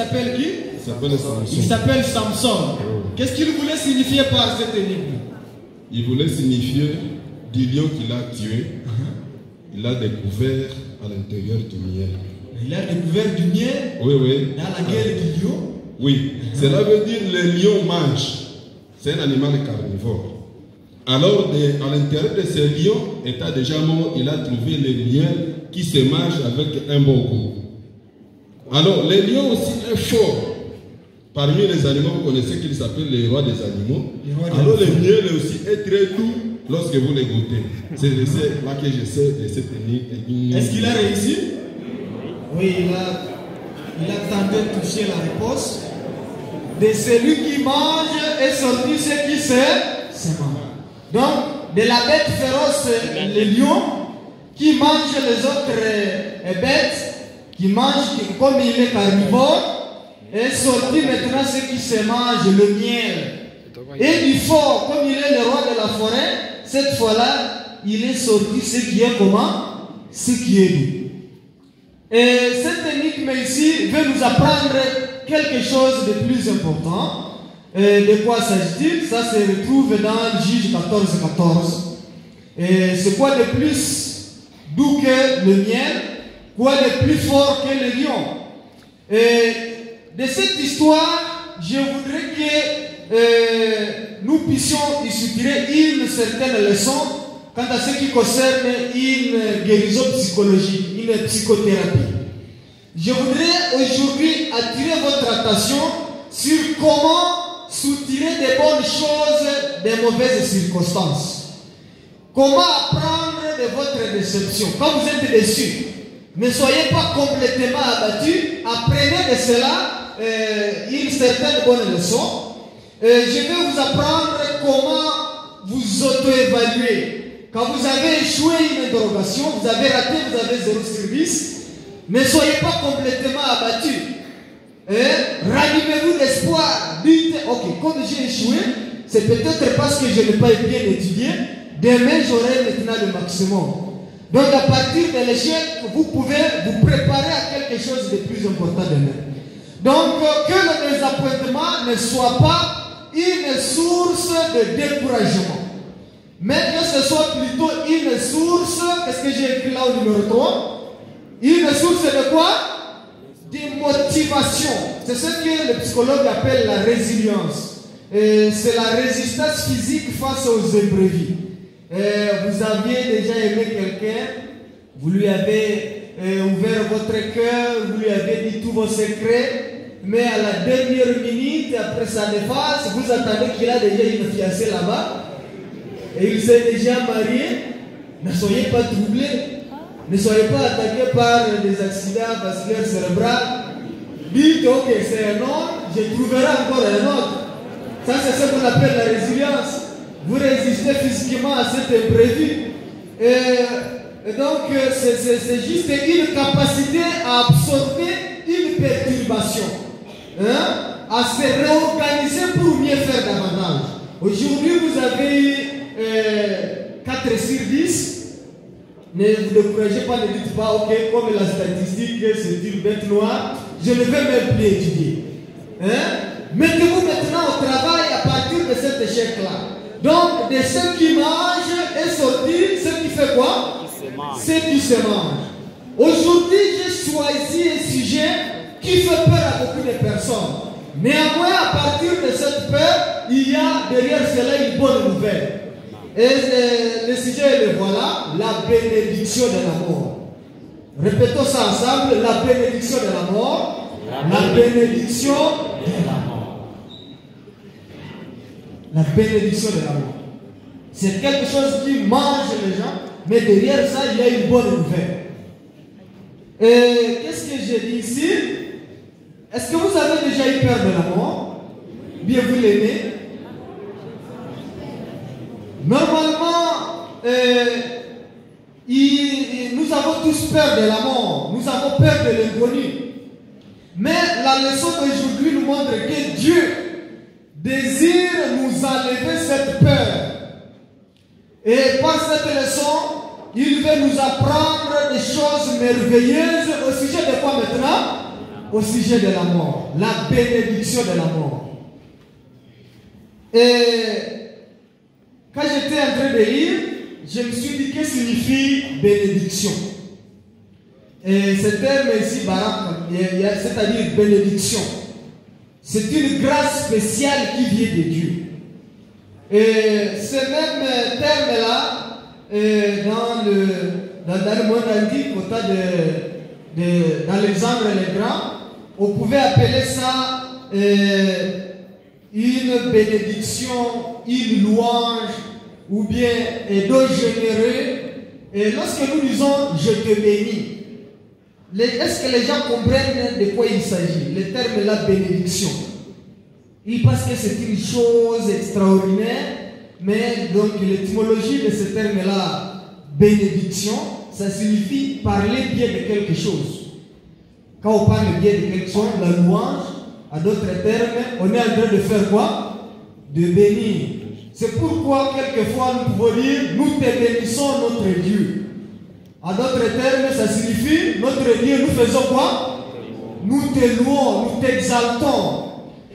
s'appelle qui? Il s'appelle Samson. Qu'est-ce qu'il voulait signifier par cette énigme? Il voulait signifier du lion qu'il a tué. Il a découvert à l'intérieur du miel. Il a découvert du miel Oui. dans la gueule du lion. Oui, cela veut dire que le lion mange. C'est un animal carnivore. Alors, à l'intérieur de ce lion, étant déjà mort, il a trouvé le miel qui se mange avec un bon goût. Alors, le lion aussi est fort. Parmi les animaux, vous connaissez qu'il s'appelle le roi des animaux. Alors, le miel aussi est très doux lorsque vous le goûtez. C'est là que je sais de cette énigme. Est-ce qu'il a réussi? Oui, il a tenté de toucher la réponse. De celui qui mange est sorti ce qui se mange. Donc, de la bête féroce, le lion, qui mange les autres bêtes, qui mange comme il est carnivore, est sorti maintenant ce qui se mange, le miel. Et du fort, comme il est le roi de la forêt, cette fois-là, il est sorti ce qui est comment? Ce qui est doux. Et cette énigme ici veut nous apprendre quelque chose de plus important. De quoi s'agit-il? Ça se retrouve dans Juge 14. Et c'est quoi de plus doux que le miel? Quoi de plus fort que le lion? Et de cette histoire, je voudrais que nous puissions y tirer une certaine leçon quant à ce qui concerne une guérison psychologique, une psychothérapie. Je voudrais aujourd'hui attirer votre attention sur comment soutirer des bonnes choses des mauvaises circonstances. Comment apprendre de votre déception. Quand vous êtes déçu, ne soyez pas complètement abattu. Apprenez de cela une certaine bonne leçon. Je vais vous apprendre comment vous auto-évaluer. Quand vous avez échoué une interrogation, vous avez raté, vous avez 0 sur 10, ne soyez pas complètement abattu. Ranimez-vous d'espoir. Dites, ok, comme j'ai échoué, c'est peut-être parce que je n'ai pas bien étudié. Demain, j'aurai maintenant le maximum. Donc, à partir de l'échec, vous pouvez vous préparer à quelque chose de plus important demain. Donc, que le désappointement ne soit pas une source de découragement, mais que ce soit plutôt une source, qu'est-ce que j'ai écrit là au numéro 3? Une source de quoi? De motivation. C'est ce que le psychologue appelle la résilience. C'est la résistance physique face aux imprévus. Vous aviez déjà aimé quelqu'un, vous lui avez ouvert votre cœur, vous lui avez dit tous vos secrets, mais à la dernière minute, après sa défense, vous attendez qu'il a déjà une fiancée là-bas, et il s'est déjà marié. Ne soyez pas troublés, ne soyez pas attaqués par des accidents vasculaires cérébraux. Dites, ok, c'est un homme, je trouverai encore un autre. Ça, c'est ce qu'on appelle la résilience. Vous résistez physiquement à cet imprévu. Et donc, c'est juste une capacité à absorber une perturbation, à se réorganiser pour mieux faire davantage. Aujourd'hui, vous avez eu 4 sur 10. Ne vous découragez pas, ne dites pas, ok, comme la statistique, c'est une bête noire, je ne vais même plus étudier. Mettez-vous maintenant au travail à partir de cet échec-là. Donc, de ce qui mange est sorti, ce qui fait quoi? Ce qui se mange. Aujourd'hui, j'ai choisi un sujet qui fait peur à beaucoup de personnes. Néanmoins, à partir de cette peur, il y a derrière cela une bonne nouvelle. Et le sujet, le voilà, la bénédiction de la mort. Répétons ça ensemble, la bénédiction de la mort. La bénédiction de la mort. La bénédiction de la mort. C'est quelque chose qui mange les gens, mais derrière ça, il y a une bonne nouvelle. Et qu'est-ce que j'ai dit ici? Est-ce que vous avez déjà eu peur de la mort? Bien, vous l'aimez? Normalement, nous avons tous peur de la mort. Nous avons peur de l'inconnu. Mais la leçon d'aujourd'hui nous montre que Dieu désire nous enlever cette peur. Et par cette leçon, il veut nous apprendre des choses merveilleuses au sujet de quoi maintenant? Au sujet de la mort. la bénédiction de la mort. Et quand j'étais en train de lire, je me suis dit que signifie bénédiction. Et ce terme ici, c'est-à-dire bénédiction, c'est une grâce spéciale qui vient de Dieu. Et ce même terme-là, dans le monde antique, dans l'Alexandre le Grand, on pouvait appeler ça une bénédiction, une louange, ou bien un don généreux. Et lorsque nous disons « je te bénis », est-ce que les gens comprennent de quoi il s'agit? Le terme la bénédiction. Ils pensent que c'est une chose extraordinaire, mais donc l'étymologie de ce terme-là, bénédiction, ça signifie parler bien de quelque chose. Quand on parle bien de quelque chose, la louange, à d'autres termes, on est en train de faire quoi? De bénir. C'est pourquoi quelquefois nous pouvons dire nous te bénissons notre Dieu. À d'autres termes, ça signifie notre Dieu, nous faisons quoi? Nous te louons, nous t'exaltons.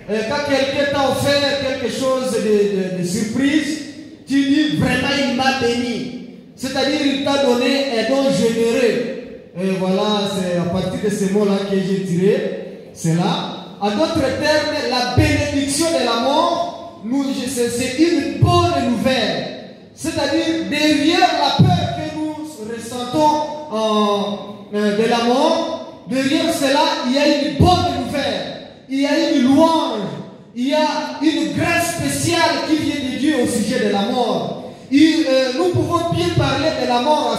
Quand quelqu'un t'a offert quelque chose de surprise, tu dis vraiment il m'a béni. C'est-à-dire il t'a donné un don généreux. Et voilà, c'est à partir de ces mots-là que j'ai tiré cela. À d'autres termes, la bénédiction de la mort, c'est une bonne nouvelle. C'est-à-dire derrière la peur que nous ressentons de la mort, derrière cela, il y a une bonne nouvelle. Il y a une louange, il y a une grâce spéciale qui vient de Dieu au sujet de la mort. Nous pouvons bien parler de la mort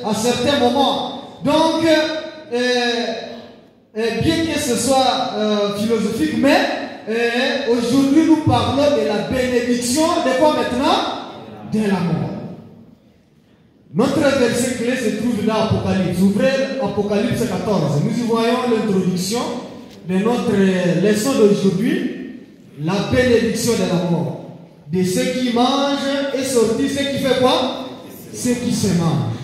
à certains moments. Donc, bien que ce soit philosophique, mais aujourd'hui nous parlons de la bénédiction de quoi maintenant? De la mort. Notre verset clé se trouve dans Apocalypse. Ouvrez Apocalypse 14. Nous y voyons l'introduction de notre leçon d'aujourd'hui, la bénédiction de la mort. De ceux qui mangent est sorti ceux qui fait quoi? Ceux qui se mangent.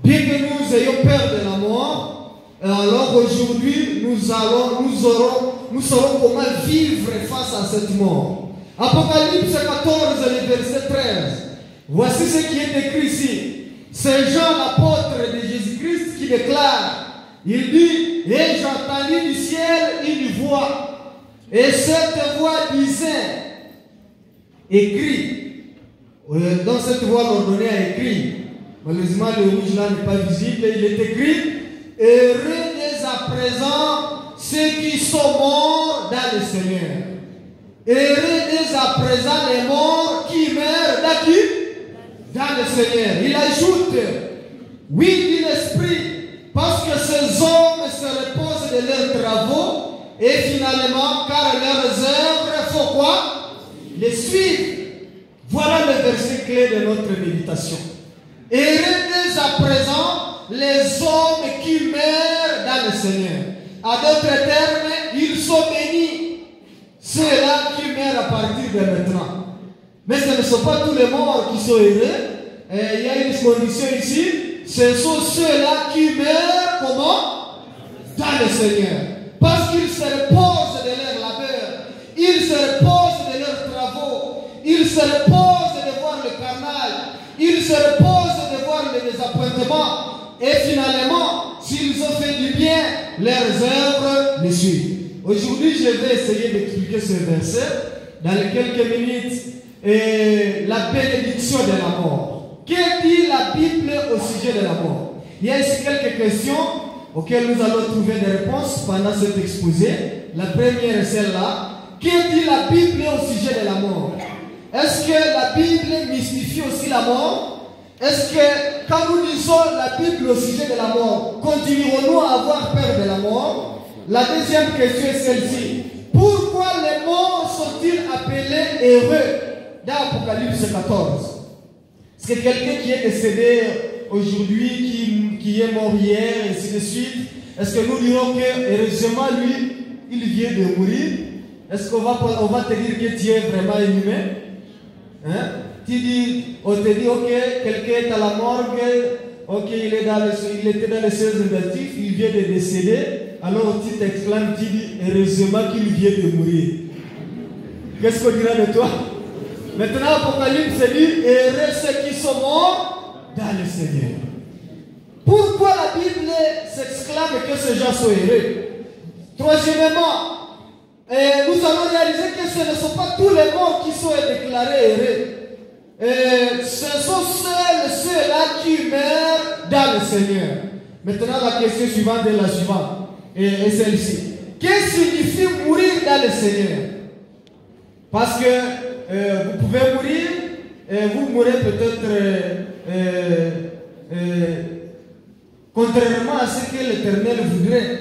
Bien que nous ayons peur de la mort, alors aujourd'hui nous saurons comment vivre face à cette mort. Apocalypse 14, le verset 13. Voici ce qui est écrit ici. C'est Jean, l'apôtre de Jésus-Christ, qui déclare. Il dit, et j'entendis du ciel une voix. Et cette voix disait, écrit. Dans cette voix, l'ordonnée a écrit. Malheureusement, le rouge là n'est pas visible. Il est écrit, heureux dès à présent ceux qui sont morts dans le Seigneur. Heureux dès à présent les morts qui meurent dans qui? Dans le Seigneur. Il ajoute, oui, dit l'Esprit, parce que ces hommes se reposent de leurs travaux et finalement, car leurs œuvres font quoi? Les suivent. Voilà le verset clé de notre méditation. Heureux dès à présent les hommes qui meurent dans le Seigneur. À d'autres termes, ils sont bénis. Ceux-là qui meurent à partir de maintenant. Mais ce ne sont pas tous les morts qui sont heureux. Il y a une condition ici. Ce sont ceux-là qui meurent comment? Dans le Seigneur. Parce qu'ils se reposent de leur labeur. Ils se reposent de leurs travaux. Ils se reposent de voir le carnage. Ils se reposent de voir le désappointement. Et finalement, s'ils ont fait du bien, leurs œuvres les suivent. Aujourd'hui, je vais essayer d'expliquer ce verset dans les quelques minutes. Et la bénédiction de la mort. Que dit la Bible au sujet de la mort? Il y a ici quelques questions auxquelles nous allons trouver des réponses pendant cet exposé. La première est celle-là. Que dit la Bible au sujet de la mort? Est-ce que la Bible mystifie aussi la mort? Est-ce que quand nous lisons la Bible au sujet de la mort, continuerons-nous à avoir peur de la mort? La deuxième question est celle-ci. Pourquoi les morts sont-ils appelés heureux dans Apocalypse 14? Est-ce que quelqu'un qui est décédé aujourd'hui, qui est mort hier, et ainsi de suite, est-ce que nous dirons que heureusement lui, il vient de mourir? Est-ce qu'on va te dire que tu es vraiment inhumain? Hein? On te dit, ok, quelqu'un est à la morgue, ok, il était dans les 16 négatifs, il vient de décéder. alors tu t'exclames, tu dis, heureusement qu'il vient de mourir. Qu'est-ce qu'on dira de toi? Maintenant, Apocalypse dit, heureux ceux qui sont morts dans le Seigneur. Pourquoi la Bible s'exclame que ces gens sont heureux? Troisièmement, nous allons réaliser que ce ne sont pas tous les morts qui sont déclarés heureux. Ce sont ceux-là qui meurent dans le Seigneur. Maintenant, la question suivante est la suivante, et celle-ci. Qu'est-ce que signifie mourir dans le Seigneur? Parce que vous pouvez mourir, vous mourrez peut-être contrairement à ce que l'Éternel voudrait.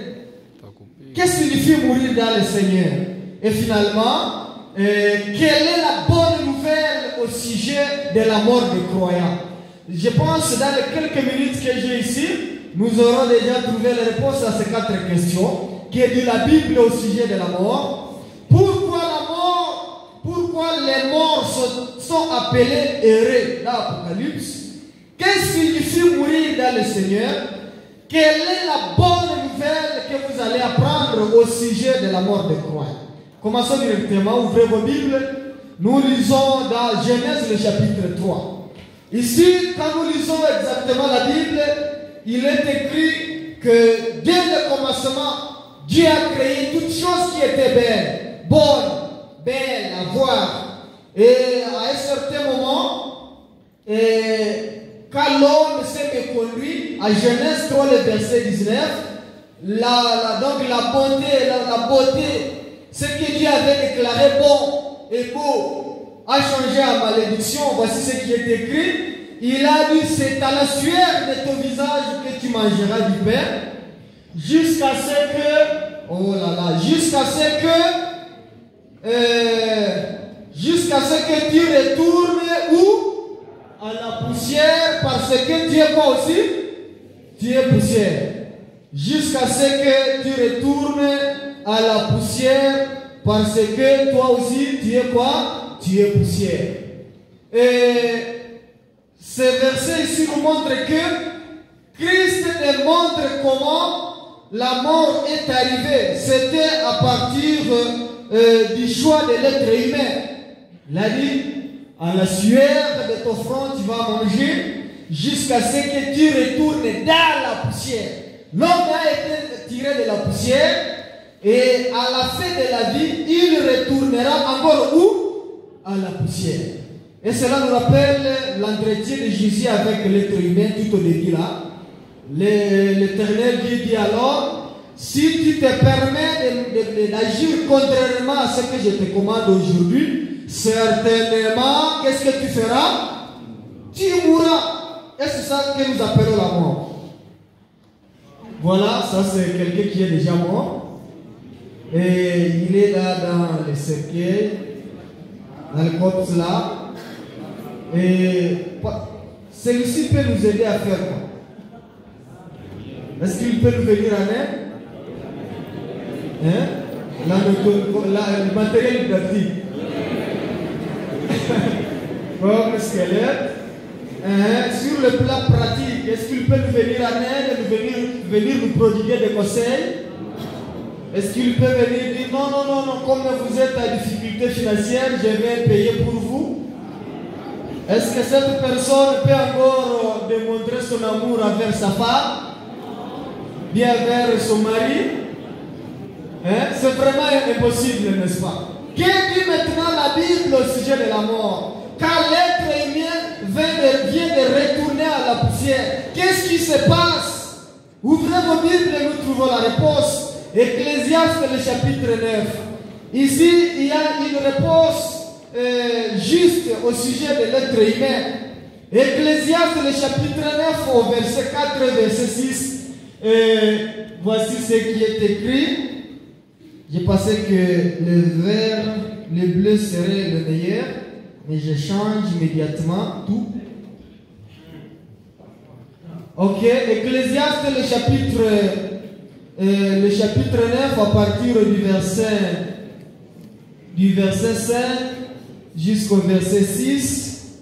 Qu'est-ce que signifie mourir dans le Seigneur? Et finalement, quelle est la bonne nouvelle au sujet de la mort des croyants? Je pense que dans les quelques minutes que j'ai ici, nous aurons déjà trouvé les réponses à ces 4 questions qui est de la Bible au sujet de la mort. Pourquoi la mort? Pourquoi les morts sont appelés heureux dans l'Apocalypse? Qu'est-ce que signifie mourir dans le Seigneur? Quelle est la bonne nouvelle que vous allez apprendre au sujet de la mort des croyants? Commençons directement, ouvrez vos Bibles. Nous lisons dans Genèse le chapitre 3. Ici, quand nous lisons exactement la Bible, il est écrit que dès le commencement, Dieu a créé toutes choses qui étaient belles, bonnes, belles à voir. Et à un certain moment, quand l'homme s'est méconduit, à Genèse 3, le verset 19, donc la beauté, ce que Dieu avait déclaré bon et beau, a changé en malédiction. Voici ce qui est écrit. Il a dit, c'est à la sueur de ton visage que tu mangeras du pain, jusqu'à ce que tu retournes où? À la poussière, parce que tu es quoi aussi? Tu es poussière. Jusqu'à ce que tu retournes à la poussière, parce que toi aussi, tu es quoi? Tu es poussière. Et ce verset ici nous montre que Christ démontre comment la mort est arrivée. C'était à partir du choix de l'être humain. Il a dit, à la sueur de ton front, tu vas manger jusqu'à ce que tu retournes dans la poussière. L'homme a été tiré de la poussière et à la fin de la vie, il retournera encore où? À la poussière. Et cela nous rappelle l'entretien de Jésus avec l'être humain tout au début là. L'Éternel lui dit alors, si tu te permets d'agir contrairement à ce que je te commande aujourd'hui, certainement, qu'est-ce que tu feras? Tu mourras. Et c'est ça que nous appelons la mort. Voilà, ça c'est quelqu'un qui est déjà mort. Et il est là dans le cercueil, dans le corps là. Et celui-ci peut nous aider à faire quoi? Est-ce qu'il peut nous venir en aide? Le matériel didactique. Comme le squelette. Sur le plan pratique, est-ce qu'il peut nous venir en aide, venir nous prodiguer des conseils? Est-ce qu'il peut venir dire non, comme vous êtes à difficulté financière, je vais payer pour vous? Est-ce que cette personne peut encore démontrer son amour envers sa femme, bien vers son mari? C'est vraiment impossible, n'est-ce pas? Qu'est-ce que dit maintenant la Bible au sujet de la mort? Car l'être humain vient de retourner à la poussière. Qu'est-ce qui se passe? Ouvrez vos Bibles et nous trouvons la réponse. Ecclésiaste, le chapitre 9. Ici, il y a une réponse juste au sujet de l'être humain. Ecclésiaste, le chapitre 9, au verset 4, verset 6. Voici ce qui est écrit. J'ai pensé que le bleu serait le meilleur, mais je change immédiatement tout. Ok, Ecclésiaste, le chapitre 9, à partir du verset 5 jusqu'au verset 6.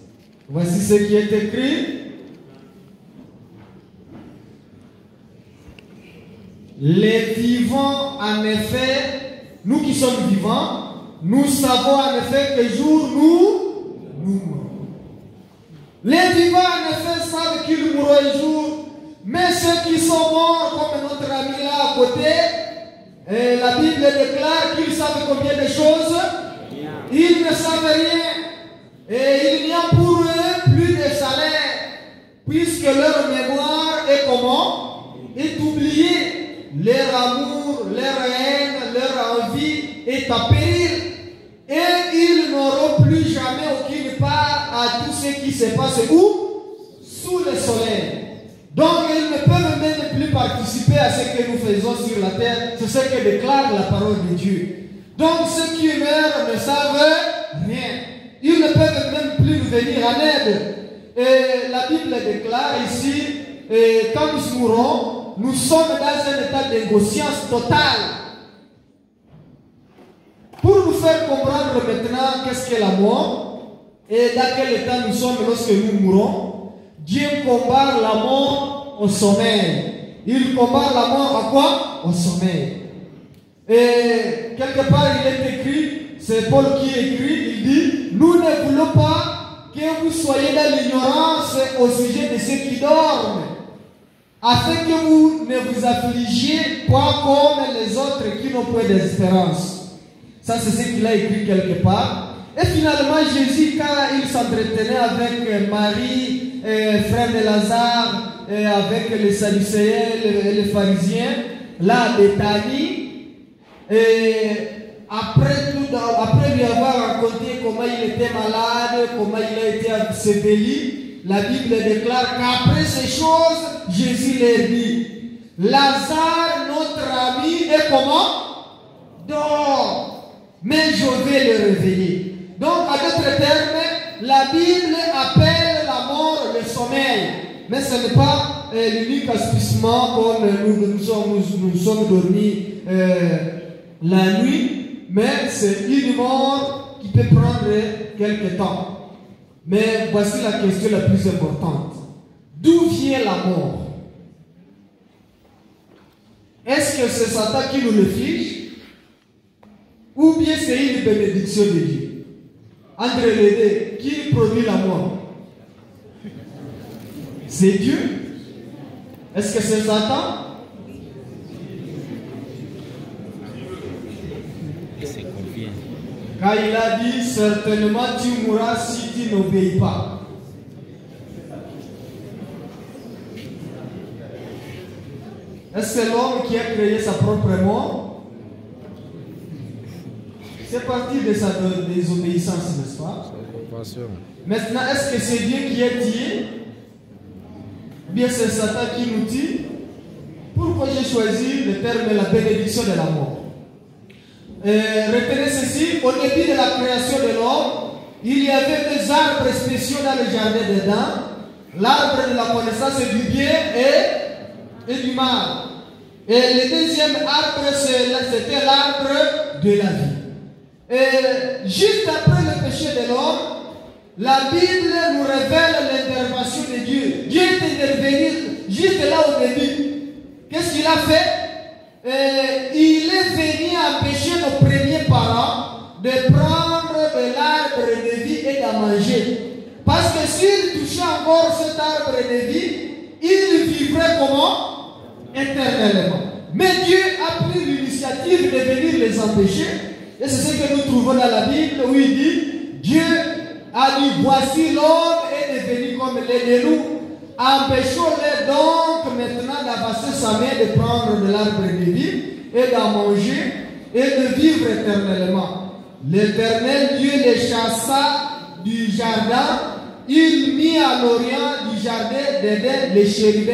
Voici ce qui est écrit. Les vivants, en effet, nous qui sommes vivants, nous savons en effet que jour nous mourrons. Les vivants, en effet, savent qu'ils mourront un jour, mais ceux qui sont morts, comme notre ami là à côté, la Bible déclare qu'ils savent combien de choses. Ils ne savent rien. Et il n'y a pour eux plus de salaire, puisque leur mémoire est comment? Est oubliée. Leur amour, leur haine, leur envie est à péril. Et ils n'auront plus jamais aucune part à tout ce qui se passe où? Sous le soleil. Donc ils ne peuvent même plus participer à ce que nous faisons sur la terre. C'est ce que déclare la parole de Dieu. Donc ceux qui meurent ne savent rien. Ils ne peuvent même plus nous venir en aide. Et la Bible déclare ici, quand nous mourrons, nous sommes dans un état d'inconscience totale. Pour nous faire comprendre maintenant qu'est-ce qu'est la mort et dans quel état nous sommes lorsque nous mourons, Dieu compare la mort au sommeil. Il compare la mort à quoi? Au sommeil. Et quelque part il est écrit, c'est Paul qui écrit, il dit, nous ne voulons pas que vous soyez dans l'ignorance au sujet de ceux qui dorment, afin que vous ne vous affligiez pas comme les autres qui n'ont point d'espérance. Ça, c'est ce qu'il a écrit quelque part. Et finalement, Jésus, quand il s'entretenait avec Marie, frère de Lazare, avec les Sadducéens et les pharisiens, là à Béthanie, et après lui avoir raconté comment il était malade, comment il a été enseveli, la Bible déclare qu'après ces choses, Jésus leur dit, Lazare, notre ami, est comment? Dort. Mais je vais le réveiller. Donc, à d'autres termes, la Bible appelle la mort le sommeil. Mais ce n'est pas l'unique assouplissement comme nous sommes dormis la nuit, mais c'est une mort qui peut prendre quelque temps. Mais voici la question la plus importante. D'où vient la mort? Est-ce que c'est Satan qui nous le fiche? Ou bien c'est une bénédiction de Dieu? Entre les deux, qui produit la mort? C'est Dieu? Est-ce que c'est Satan? Quand il a dit, certainement tu mourras si tu n'obéis pas. Est-ce que c'est l'homme qui a créé sa propre mort? C'est parti de sa désobéissance, n'est-ce pas? Maintenant, est-ce que c'est Dieu qui est tué? Ou bien c'est Satan qui nous tue? Pourquoi j'ai choisi le terme la bénédiction de la mort? Retenez ceci, au début de la création de l'homme, il y avait des arbres spéciaux dans le jardin d'Éden. L'arbre de la connaissance du bien et du mal. Et le deuxième arbre, c'était l'arbre de la vie. Et juste après le péché de l'homme, la Bible nous révèle l'intervention de Dieu. Dieu est intervenu juste là au début. Qu'est-ce qu'il a fait? Il est venu empêcher nos premiers parents de prendre de l'arbre de vie et d'en manger. Parce que s'ils touchaient encore cet arbre de vie, ils vivraient comment? Éternellement. Mais Dieu a pris l'initiative de venir les empêcher. Et c'est ce que nous trouvons dans la Bible où il dit, Dieu a dit, voici l'homme est devenu comme l'un de nous. Empêchons-les donc maintenant d'avancer sa main, de prendre de l'arbre de vie et d'en manger et de vivre éternellement. L'Éternel Dieu les chassa du jardin, il mit à l'orient du jardin d'Éden les chérubins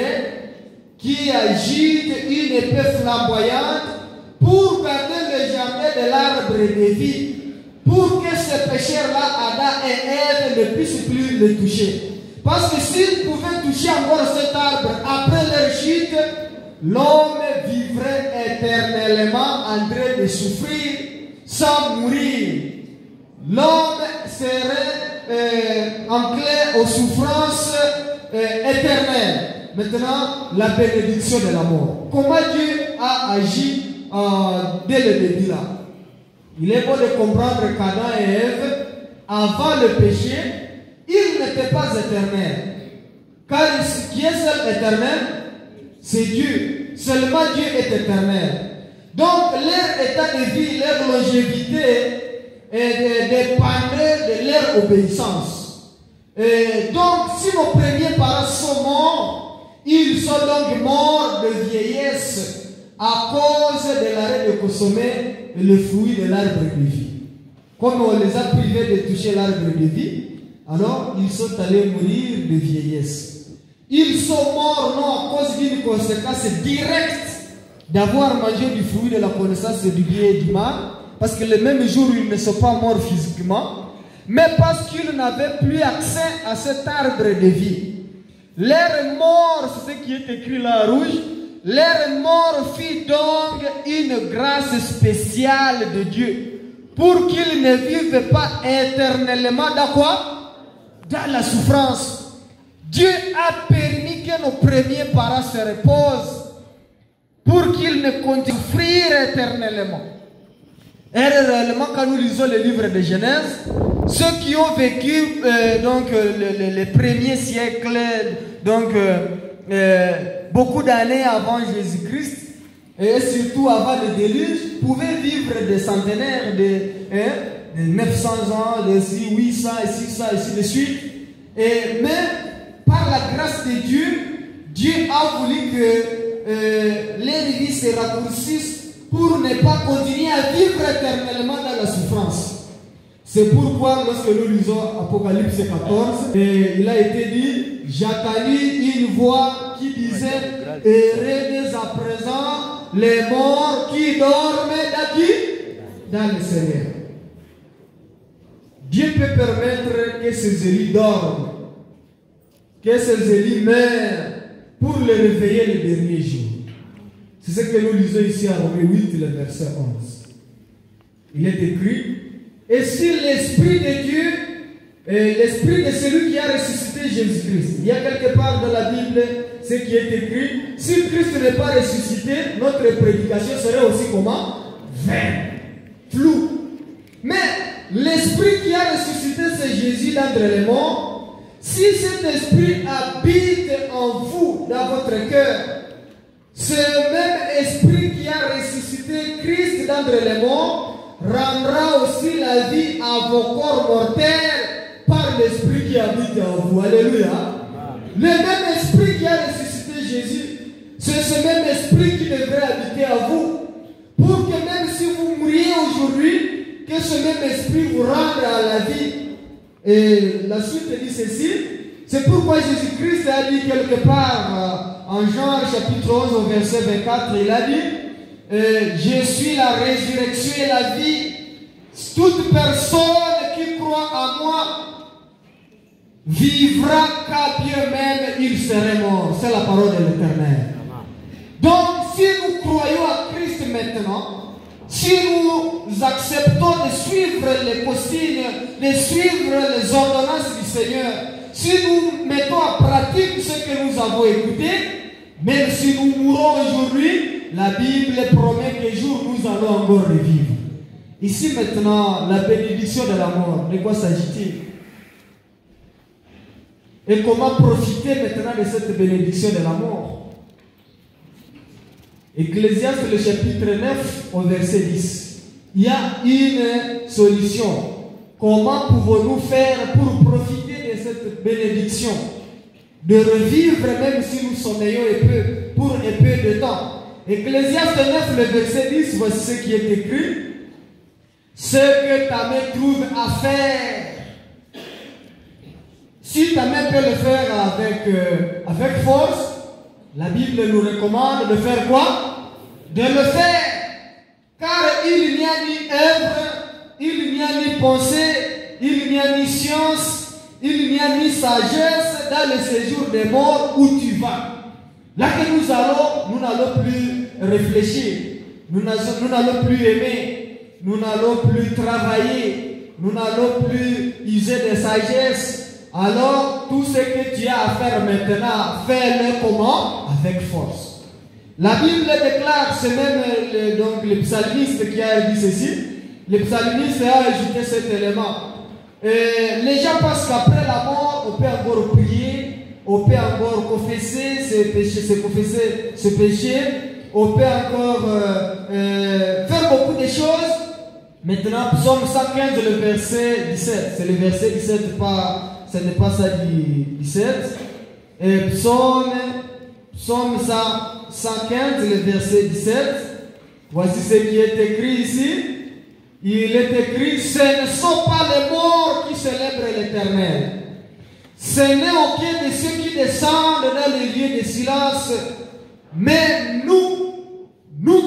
qui agitent une épée flamboyante pour garder le jardin de l'arbre de vie, pour que ces pécheurs-là, Adam et Ève, ne puissent plus le toucher. Parce que s'ils pouvaient toucher encore cet arbre après leur chute, l'homme vivrait éternellement en train de souffrir sans mourir. L'homme serait enclin aux souffrances éternelles. Maintenant, la bénédiction de la mort. Comment Dieu a agi dès le début là. Il est bon de comprendre qu'Adam et Ève, avant le péché, ils n'étaient pas éternels. Car qui est seul éternel? C'est Dieu. Seulement Dieu est éternel. Donc leur état de vie, leur longévité dépendait de leur obéissance. Et donc si nos premiers parents sont morts, ils sont donc morts de vieillesse à cause de l'arrêt de consommer le fruit de l'arbre de vie. Comme on les a privés de toucher l'arbre de vie, alors ils sont allés mourir de vieillesse. Ils sont morts non à cause d'une conséquence directe d'avoir mangé du fruit de la connaissance du bien et du mal, parce que le même jour ils ne sont pas morts physiquement, mais parce qu'ils n'avaient plus accès à cet arbre de vie. Leur mort, c'est ce qui est écrit là en rouge, leur mort fit donc une grâce spéciale de Dieu pour qu'ils ne vivent pas éternellement dans quoi? Dans la souffrance. Dieu a permis que nos premiers parents se reposent pour qu'ils ne continuent à souffrir éternellement. Et réellement, quand nous lisons le livre de Genèse, ceux qui ont vécu les premiers siècles, beaucoup d'années avant Jésus-Christ, et surtout avant le déluge, pouvaient vivre des centenaires, de 900 ans, de 800, et 600, et ainsi de suite. Mais par la grâce de Dieu, Dieu a voulu que les vies se raccourcissent pour ne pas continuer à vivre éternellement dans la souffrance. C'est pourquoi lorsque nous lisons Apocalypse 14, il a été dit, j'entendis une voix qui disait, heureux dès à présent les morts qui dorment dans le Seigneur. Dieu peut permettre que ces élus dorment, que ces élus meurent pour les réveiller le dernier jour. C'est ce que nous lisons ici à Romains 8, le verset 11. Il est écrit, et si l'Esprit de Dieu, l'Esprit de celui qui a ressuscité Jésus-Christ, il y a quelque part dans la Bible ce qui est écrit, si Christ n'est pas ressuscité, notre prédication serait aussi comment? Vaine, floue. Mais l'Esprit qui a ressuscité, c'est Jésus d'entre les morts. Si cet Esprit habite en vous, dans votre cœur, ce même Esprit qui a ressuscité Christ d'entre les morts rendra aussi la vie à vos corps mortels par l'Esprit qui habite en vous. Alléluia. Le même Esprit qui a ressuscité Jésus, c'est ce même Esprit qui devrait habiter en vous. Pour que même si vous mouriez aujourd'hui, que ce même Esprit vous rende à la vie. Et la suite dit ceci. C'est pourquoi Jésus-Christ a dit quelque part en Jean chapitre 11 au verset 24, il a dit, je suis la résurrection et la vie. Toute personne qui croit en moi vivra qu'à Dieu même il serait mort. C'est la parole de l'Éternel. Donc si nous croyons à Christ maintenant, si nous acceptons de suivre les consignes, de suivre les ordonnances du Seigneur, si nous mettons en pratique ce que nous avons écouté, même si nous mourons aujourd'hui, la Bible promet qu'un jour nous allons encore revivre. Ici maintenant, la bénédiction de la mort, de quoi s'agit-il? Et comment profiter maintenant de cette bénédiction de la mort? Ecclésiaste le chapitre 9 au verset 10. Il y a une solution. Comment pouvons-nous faire pour profiter de cette bénédiction? De revivre même si nous sommeillons pour un peu de temps. Ecclésiaste 9 le verset 10, voici ce qui est écrit. Ce que ta main trouve à faire, si ta main peut le faire avec force, la Bible nous recommande de faire quoi? De le faire. Car il n'y a ni œuvre, il n'y a ni pensée, il n'y a ni science, il n'y a ni sagesse dans le séjour des morts où tu vas. Là que nous n'allons plus réfléchir, nous n'allons plus aimer, nous n'allons plus travailler, nous n'allons plus user de sagesse. Alors, tout ce que tu as à faire maintenant, fais-le comment? Avec force. La Bible déclare, c'est même donc le psalmiste qui a dit ceci. Le psalmiste a ajouté cet élément. Les gens pensent qu'après la mort, on peut encore prier, on peut encore confesser ses péchés, on peut encore faire beaucoup de choses. Maintenant, Psaume 115, le verset 17. C'est le verset 17, ce n'est pas ça 17. Psaume 115, le verset 17. Voici ce qui est écrit ici. Il est écrit: ce ne sont pas les morts qui célèbrent l'Éternel. Ce n'est aucun de ceux qui descendent dans les lieux de silence. Mais nous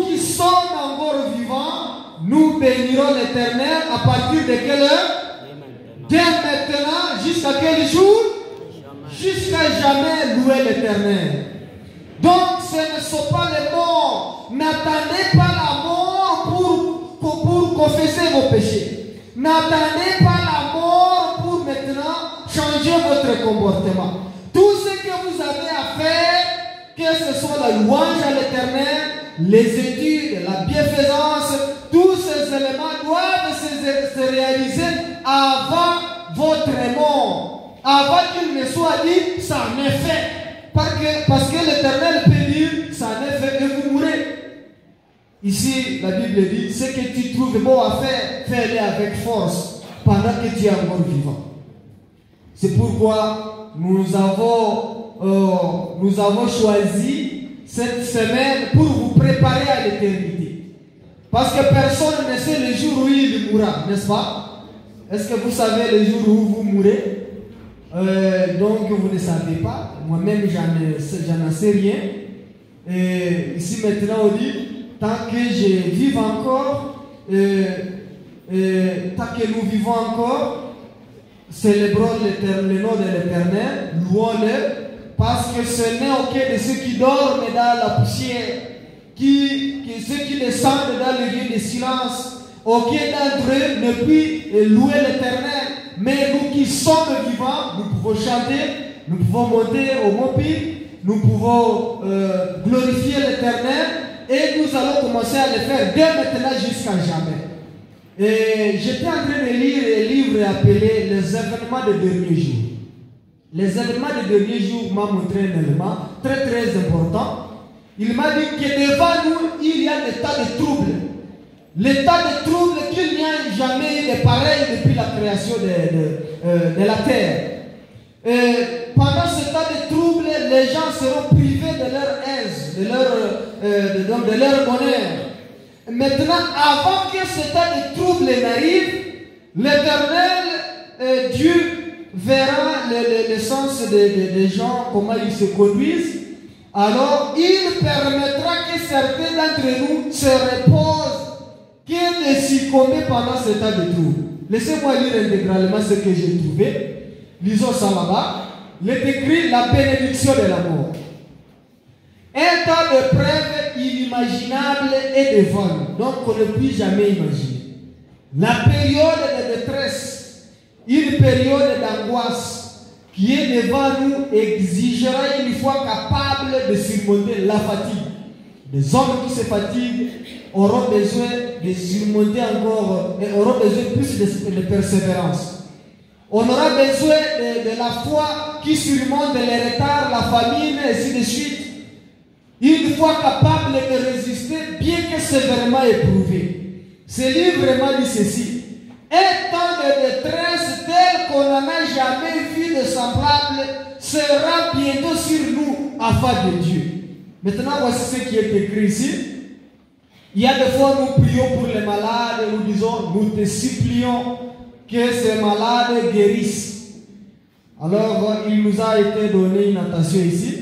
qui sommes encore vivants, nous bénirons l'Éternel à partir de quelle heure? Dès maintenant, jusqu'à quel jour? Jusqu'à jamais louer l'Éternel. Donc ce ne sont pas les morts. N'attendez pas la mort pour confesser vos péchés. N'attendez pas la mort pour maintenant changer votre comportement. Tout ce que vous avez à faire, que ce soit la louange à l'Éternel, les études, la bienfaisance, tous ces éléments doivent se réaliser avant votre mort. Avant qu'il ne soit dit, ça en est fait. Parce que l'Éternel peut dire, ça en est fait et vous mourrez. Ici, la Bible dit, ce que tu trouves bon à faire, fais-le avec force pendant que tu es encore vivant. C'est pourquoi nous avons choisi cette semaine pour vous préparer à l'éternité. Parce que personne ne sait le jour où il mourra, n'est-ce pas? Est-ce que vous savez le jour où vous mourrez? Donc vous ne savez pas. Moi-même, j'en sais rien. Et ici maintenant, on dit, tant que je vive encore, tant que nous vivons encore, célébrons le nom de l'Éternel, louons-le, parce que ce n'est aucun de ceux qui dorment dans la poussière, ceux qui descendent dans le lieu de silence, aucun d'entre eux ne peut louer l'Éternel. Mais nous qui sommes vivants, nous pouvons chanter, nous pouvons monter au mont Pic, nous pouvons glorifier l'Éternel, et nous allons commencer à le faire dès maintenant jusqu'à jamais. Et j'étais en train de lire un livre appelé Les événements des derniers jours. Les événements des derniers jours m'ont montré un élément très très important. Il m'a dit que devant nous, il y a des tas de troubles. L'état de trouble qu'il n'y a jamais eu de pareil depuis la création de la terre. Pendant ce temps de trouble, les gens seront privés de leur aise, de leur bonheur. Maintenant, avant que ce temps de trouble n'arrive, l'Éternel, Dieu, verra le sens des gens, comment ils se conduisent. Alors, il permettra que certains d'entre nous se reposent, qui est de succomber pendant ce temps de trouble. Laissez-moi lire intégralement ce que j'ai trouvé. Lisons ça là-bas. Il est écrit la bénédiction de la mort. Un temps de preuve inimaginable est devant nous. Donc on ne peut jamais imaginer. La période de détresse, une période d'angoisse qui est devant nous exigera une foi capable de surmonter la fatigue. Des hommes qui se fatiguent auront besoin de surmonter encore, et auront besoin plus de persévérance. On aura besoin de la foi qui surmonte les retards, la famine, et ainsi de suite. Une foi capable de résister, bien que sévèrement éprouvée. Ce livre m'a dit ceci: un temps de détresse tel qu'on n'en a jamais vu de semblable sera bientôt sur nous, afin de Dieu. Maintenant, voici ce qui est écrit ici. Il y a des fois, nous prions pour les malades et nous disons, nous te supplions que ces malades guérissent. Alors, il nous a été donné une attention ici.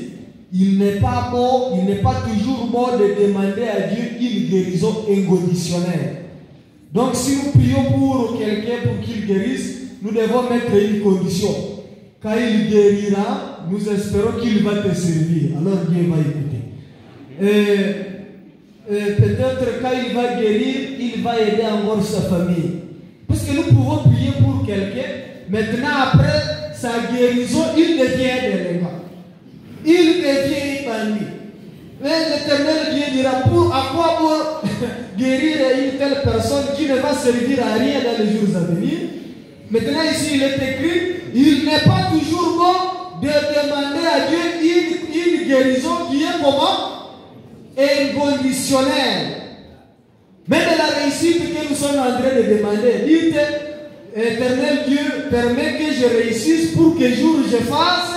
Il n'est pas bon, il n'est pas toujours bon de demander à Dieu une guérison inconditionnelle. Donc, si nous prions pour quelqu'un pour qu'il guérisse, nous devons mettre une condition. Quand il guérira, nous espérons qu'il va te servir. Alors, Dieu va écouter. Peut-être quand il va guérir, il va aider encore sa famille. Parce que nous pouvons prier pour quelqu'un, maintenant après sa guérison, il devient délinquant. Il devient bandit. Mais l'Éternel à quoi bon guérir une telle personne qui ne va servir à rien dans les jours à venir. Maintenant ici il est écrit, il n'est pas toujours bon de demander à Dieu une guérison qui est comment? Inconditionnelle. Même la réussite que nous sommes en train de demander, dites, Éternel Dieu, permets que je réussisse pour que jour je fasse,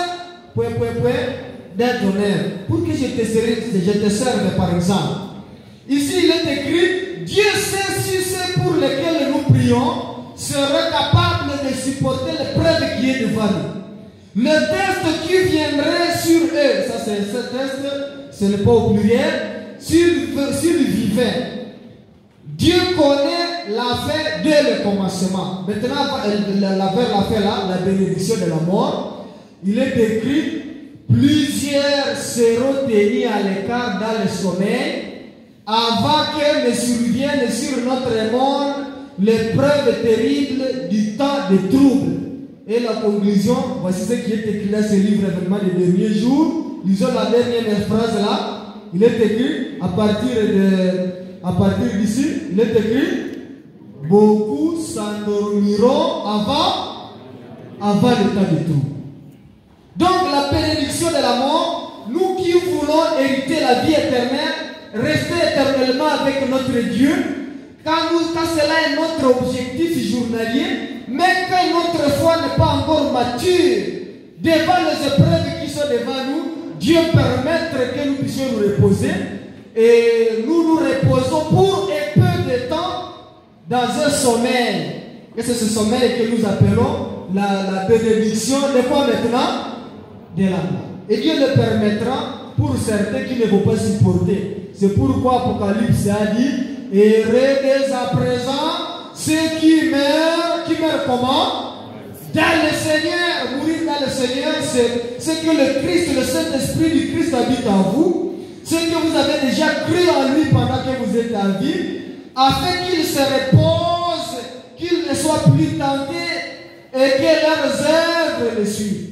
d'un honneur, pour que je te serve par exemple. Ici il est écrit, Dieu sait si ceux pour lesquels nous prions seraient capables de supporter l'épreuve qui est devant nous. Le test qui viendrait sur eux, ça c'est ce test, ce n'est pas au pluriel, s'ils vivaient. Dieu connaît la fin dès le commencement. Maintenant, vers la fin là, la bénédiction de la mort, il est écrit, plusieurs seront tenus à l'écart dans le sommeil, avant que ne survienne sur notre monde l'épreuve terrible du temps de trouble. Et la conclusion, voici ce qui est écrit dans ce livre événement des derniers jours. Lisons la dernière phrase là. Il est écrit à partir d'ici, il est écrit, beaucoup s'endormiront avant le temps de trouble. Donc la bénédiction de la mort, nous qui voulons hériter la vie éternelle, rester éternellement avec notre Dieu, quand cela est notre objectif journalier, mais quand notre foi n'est pas encore mature, devant les épreuves qui sont devant nous, Dieu permettre que nous puissions nous reposer, et nous nous reposons pour un peu de temps dans un sommeil. Et c'est ce sommeil que nous appelons la bénédiction de quoi maintenant? De la mort. Et Dieu le permettra pour certains qui ne vont pas supporter. C'est pourquoi Apocalypse a dit, heureux dès à présent ceux qui meurent comment? Dans le Seigneur. Mourir dans le Seigneur, c'est que le Christ, le Saint-Esprit du Christ habite en vous. Ce que vous avez déjà cru en lui pendant que vous êtes en vie, afin qu'il se repose, qu'il ne soit plus tenté et que leurs œuvres le suivent.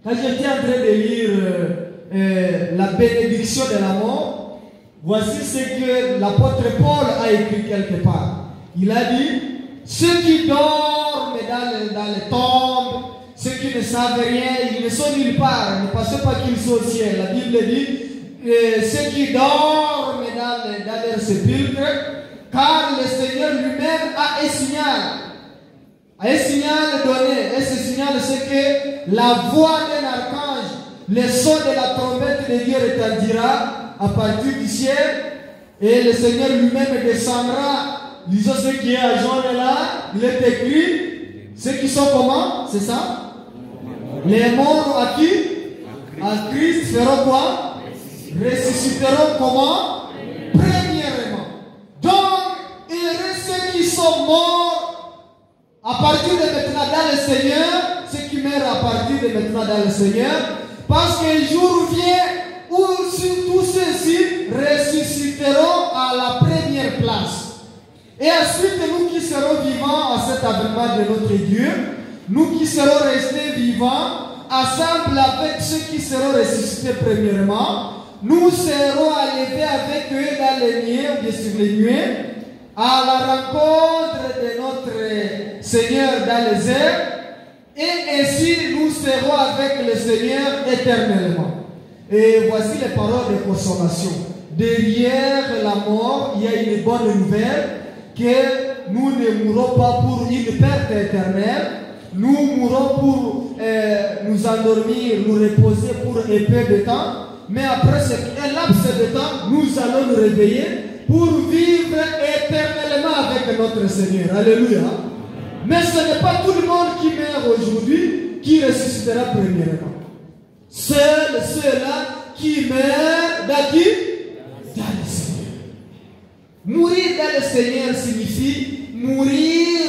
Quand j'étais en train de lire la bénédiction de la mort, voici ce que l'apôtre Paul a écrit quelque part. Il a dit, ceux qui dorment dans les tombes, ceux qui ne savent rien, ils ne sont nulle part, ne pensez pas qu'ils sont au ciel. La Bible dit, ceux qui dorment dans leur sépulcre, car le Seigneur lui-même a un signal donné. Et ce signal, c'est que la voix d'un archange, le son de la trompette de Dieu retentira à partir du ciel, et le Seigneur lui-même descendra. Lisons ce qui est à jaune là, il est écrit, ceux qui sont comment? C'est ça? Les morts à qui? À Christ feront quoi? Ressusciteront comment? Premièrement. Donc, heureux ceux qui sont morts à partir de maintenant dans le Seigneur, ceux qui meurent à partir de maintenant dans le Seigneur, parce qu'un jour vient où tous ceux-ci ressusciteront à la première place. Et ensuite, nous qui serons vivants à cet avènement de notre Dieu, nous qui serons restés vivants, ensemble avec ceux qui seront ressuscités premièrement, nous serons enlevés avec eux dans les nuées, ou bien sur les nuées, à la rencontre de notre Seigneur dans les airs, et ainsi nous serons avec le Seigneur éternellement. Et voici les paroles de consolation. Derrière la mort, il y a une bonne nouvelle, que nous ne mourrons pas pour une perte éternelle, nous mourrons pour nous endormir, nous reposer pour un peu de temps. Mais après un laps de temps, nous allons nous réveiller pour vivre éternellement avec notre Seigneur. Alléluia. Mais ce n'est pas tout le monde qui meurt aujourd'hui qui ressuscitera premièrement. Seuls ceux-là qui meurent dans qui? Dans le Seigneur. Mourir dans le Seigneur signifie mourir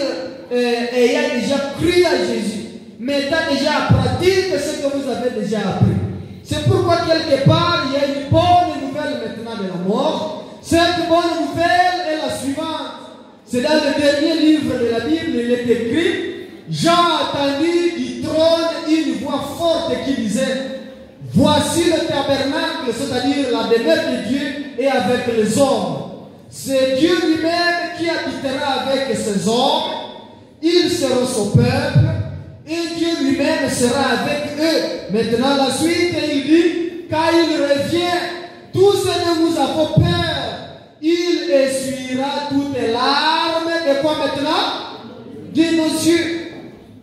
ayant déjà cru à Jésus, mettant déjà en pratique ce que vous avez déjà appris. C'est pourquoi quelque part, il y a une bonne nouvelle maintenant de la mort. Cette bonne nouvelle est la suivante. C'est dans le dernier livre de la Bible, il est écrit, Jean entendit du trône une voix forte qui disait, Voici le tabernacle, c'est-à-dire la demeure de Dieu, est avec les hommes. C'est Dieu lui-même qui habitera avec ses hommes. Ils seront son peuple et Dieu lui-même sera avec eux. Maintenant, la suite, il dit, quand il revient, tous ceux que nous avons peur, il essuiera toutes les larmes. De quoi maintenant? De nos yeux.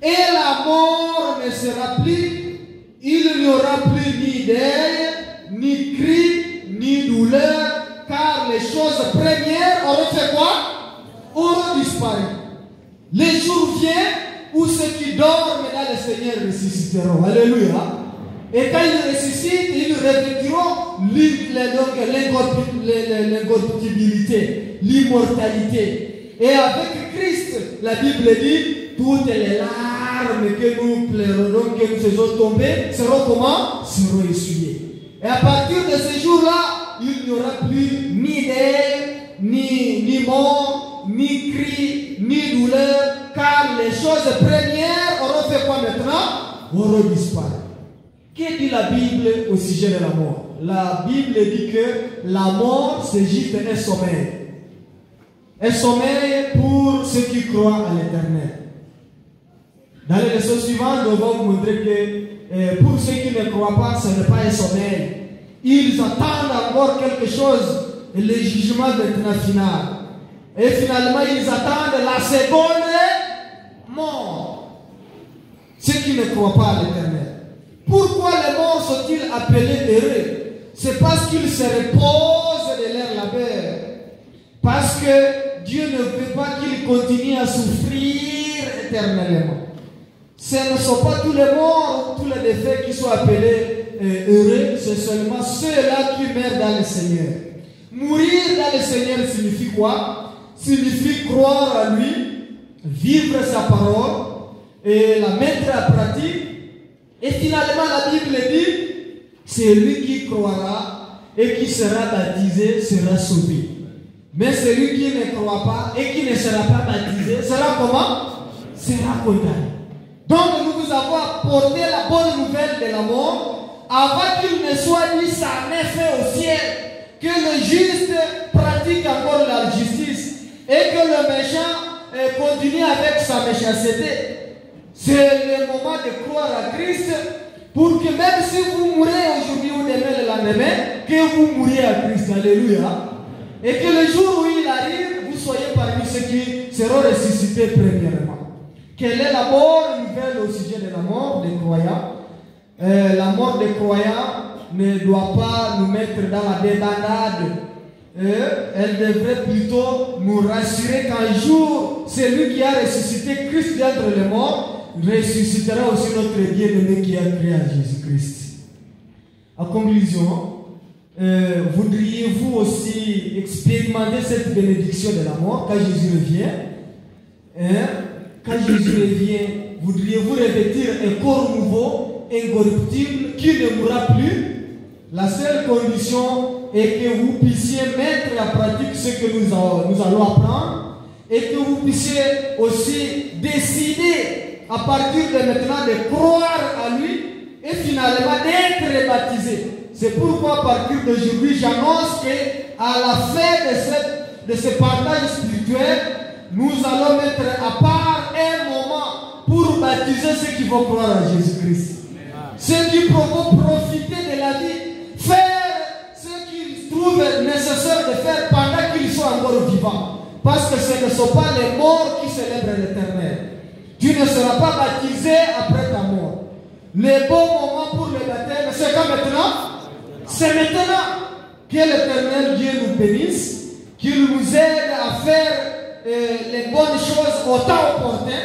Et la mort ne sera plus. Il n'y aura plus ni deuil, ni cri, ni douleur, car les choses premières auront fait quoi? Auront disparu. Les jours viennent où ceux qui dorment dans le Seigneur ressusciteront. Alléluia. Et quand ils ressuscitent, ils revêtiront l'incorruptibilité, l'immortalité. Et avec Christ, la Bible dit, toutes les larmes que nous pleurons, que nous faisons tomber, seront comment? Seront essuyées. Et à partir de ce jour-là, il n'y aura plus ni deuil, ni mort, ni cri, ni douleur, car les choses premières auront fait quoi maintenant? Auront disparu. Que dit la Bible au sujet de la mort? La Bible dit que la mort, c'est juste un sommeil. Un sommeil pour ceux qui croient à l'éternel. Dans les leçons suivantes, nous allons vous montrer que pour ceux qui ne croient pas, ce n'est pas un sommeil. Ils attendent encore quelque chose, le jugement maintenant final. Et finalement, ils attendent la seconde mort. Ceux qui ne croient pas à l'éternel. Pourquoi les morts sont-ils appelés heureux? C'est parce qu'ils se reposent de leur labeur. Parce que Dieu ne veut pas qu'ils continuent à souffrir éternellement. Ce ne sont pas tous les morts, tous les défaits qui sont appelés heureux, c'est seulement ceux-là qui meurent dans le Seigneur. Mourir dans le Seigneur signifie quoi? Signifie croire à lui, vivre sa parole et la mettre en pratique. Et finalement, la Bible dit, c'est lui qui croira et qui sera baptisé sera sauvé. Mais celui qui ne croit pas et qui ne sera pas baptisé sera comment? Sera condamné. Donc nous avons apporté la bonne nouvelle de la mort avant qu'il ne soit mis sa main fait au ciel, que le juste pratique encore la justice et que le méchant continue avec sa méchanceté. C'est le moment de croire à Christ pour que même si vous mourrez aujourd'hui ou demain le lendemain, que vous mouriez à Christ. Alléluia. Et que le jour où il arrive, vous soyez parmi ceux qui seront ressuscités premièrement. Quelle est la bonne nouvelle au sujet de la mort des croyants? La mort des croyants ne doit pas nous mettre dans la débandade. Elle devrait plutôt nous rassurer qu'un jour, celui qui a ressuscité Christ d'entre les morts ressuscitera aussi notre bien-aimé qui a créé à Jésus-Christ. En conclusion, voudriez-vous aussi expérimenter cette bénédiction de la mort quand Jésus revient? Quand Jésus revient, voudriez-vous revêtir un corps nouveau, incorruptible, qui ne mourra plus? La seule condition est que vous puissiez mettre en pratique ce que nous allons apprendre et que vous puissiez aussi décider à partir de maintenant de croire à lui et finalement d'être baptisé. C'est pourquoi à partir d'aujourd'hui, j'annonce qu'à la fin de ce partage spirituel, nous allons mettre à part un moment pour baptiser ceux qui vont croire à Jésus-Christ. Ceux qui vont profiter de la vie, faire ce qu'ils trouvent nécessaire de faire pendant qu'ils sont encore vivants. Parce que ce ne sont pas les morts qui célèbrent l'Éternel. Tu ne seras pas baptisé après ta mort. Le bon moment pour le baptême, c'est quand maintenant? C'est maintenant. Que l'Éternel Dieu nous bénisse, qu'il nous aide à faire les bonnes choses au temps opportun,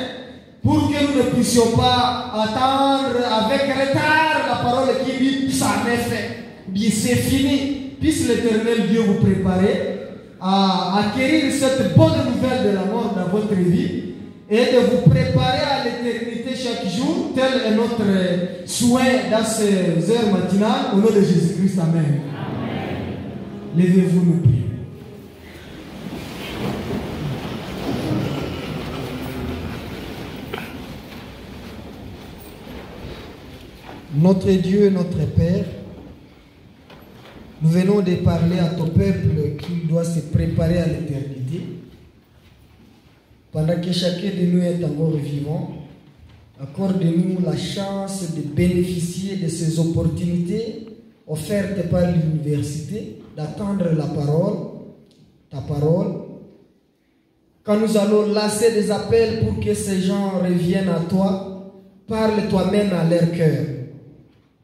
pour que nous ne puissions pas attendre avec retard la parole qui dit ça m'est fait, bien c'est fini. Puisse l'Éternel Dieu vous préparer à acquérir cette bonne nouvelle de la mort dans votre vie et de vous préparer à l'éternité chaque jour, tel est notre souhait dans ces heures matinales, au nom de Jésus-Christ. Amen. Levez-vous, nous prions. Notre Dieu, notre Père, Nous venons de parler à ton peuple qu'il doit se préparer à l'éternité. Pendant que chacun de nous est encore vivant, accorde-nous la chance de bénéficier de ces opportunités offertes par l'université, d'attendre la parole, ta parole. Quand nous allons lancer des appels pour que ces gens reviennent à toi, parle toi-même à leur cœur.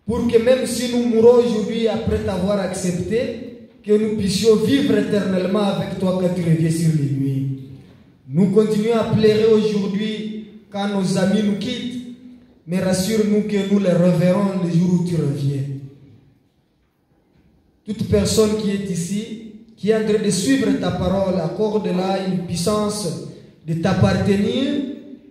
Pour que même si nous mourons aujourd'hui après t'avoir accepté, que nous puissions vivre éternellement avec toi quand tu reviens sur les nuits. Nous continuons à pleurer aujourd'hui quand nos amis nous quittent, mais rassure-nous que nous les reverrons le jour où tu reviens. Toute personne qui est ici, qui est en train de suivre ta parole, accorde-la une puissance de t'appartenir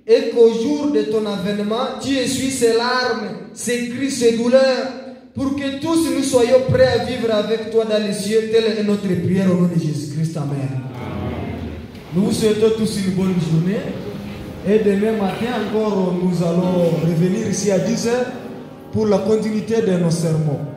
et qu'au jour de ton avènement, tu essuies ces larmes, ces cris, ces douleurs, pour que tous nous soyons prêts à vivre avec toi dans les cieux. Telle est notre prière au nom de Jésus-Christ. Amen. Nous vous souhaitons tous une bonne journée. Et demain matin encore, nous allons revenir ici à 10h pour la continuité de nos sermons.